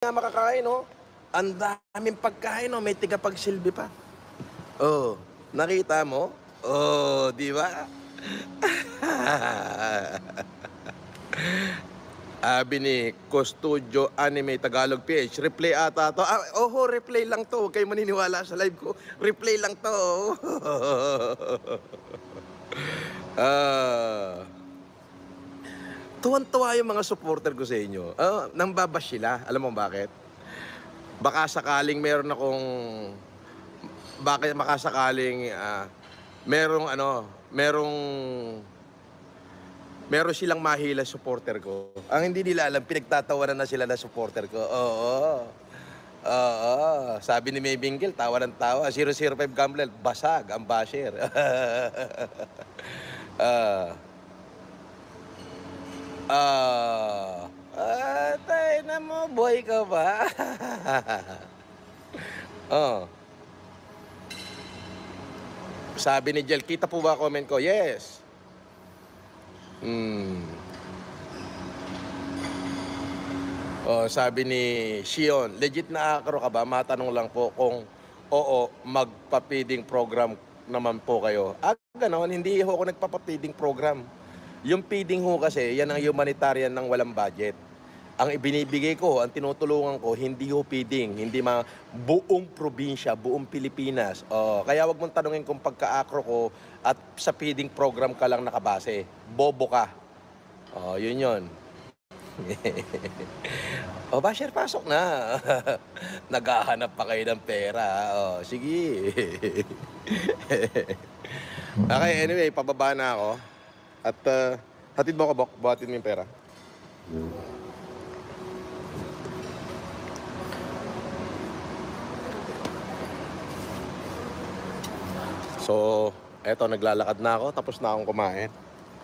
Nga makakain, oh. Ang daming pagkain, oh. May tigapagsilbi pa. Oh, nakita mo? Oh, di ba? Sabi ni Custodio Anime Tagalog PH, replay ata to. Oho, replay lang to. Huwag kayo maniniwala sa live ko. Replay lang to. Tuwan-tuwa yung mga supporter ko sa inyo. Nang babash sila. Alam mo bakit? Baka sakaling meron akong... Bakit makasakaling meron silang mahila supporter ko. Ang hindi nila alam, pinagtatawanan na sila na supporter ko. Oo. Oo. Sabi ni May Binggil, tawa ng tawa. 005 Gamblel, basag ang basher. Tay na mo, boy ka ba? Sabi ni Jel, kita po ba comment ko? Yes. Sabi ni Shion, legit na akro ka ba? Matanong lang po kung oo, magpa-feeding program naman po kayo. Ganon, hindi ho ako nagpapa-feeding program. Yung feeding ho kasi, yan ang humanitarian ng walang budget. Ang ibinibigay ko, ang tinutulungan ko, hindi ho feeding, hindi buong probinsya, buong Pilipinas. Kaya wag mong tanungin kung pagka-akro ko at sa feeding program ka lang nakabase. Bobo ka. Yun. Basher, pasok na. Naghahanap pa kayo ng pera. Sige. Okay, anyway, pababa na ako. At hatid mo ako, Bok. Buhatin mo yung pera. So, eto, naglalakad na ako. Tapos na akong kumain.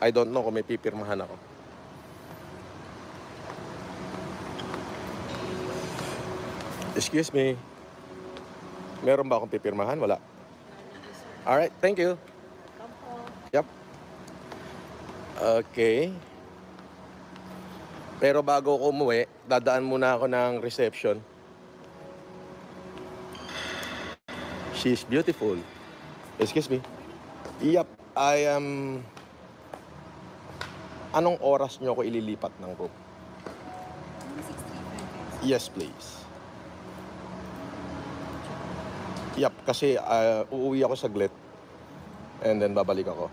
I don't know kung may pipirmahan ako. Excuse me. Meron ba akong pipirmahan? Wala. Alright, thank you. Yep. Okay. Pero bago ako umuwi, dadaan muna ako ng reception. She's beautiful. Excuse me. Yep, I am... Anong oras nyo ako ililipat ng room? Yes, please. Yep, kasi uuwi ako saglit. And then babalik ako.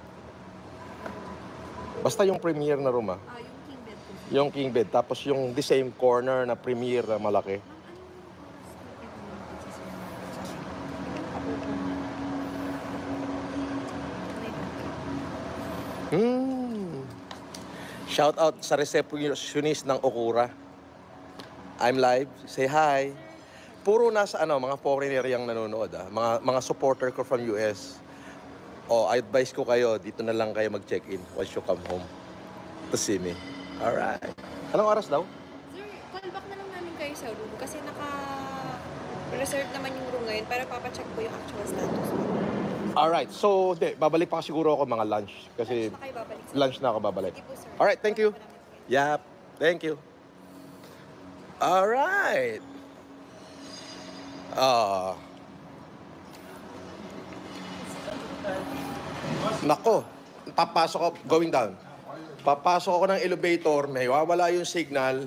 Basta yung premiere na room, yung king bed. Yung king bed. Tapos yung the same corner na premiere na malaki. Shout out sa receptionist ng Okura. I'm live. Say hi. Puro nasa mga foreigner yung nanonood. Mga supporter ko from US. I advise ko kayo, dito na lang kayo mag-check-in once you come home to see me. Alright. Anong oras daw? Sir, call back na lang namin kayo sa room kasi naka-reserve naman yung room ngayon para papacheck po yung actual status. Alright, so babalik pa siguro ako mga lunch. Kasi lunch na ako babalik. Sige po, sir. Alright, thank you. Yep, thank you. Alright. Nako, papasok ako, going down. Papasok ako ng elevator, may wawala yung signal.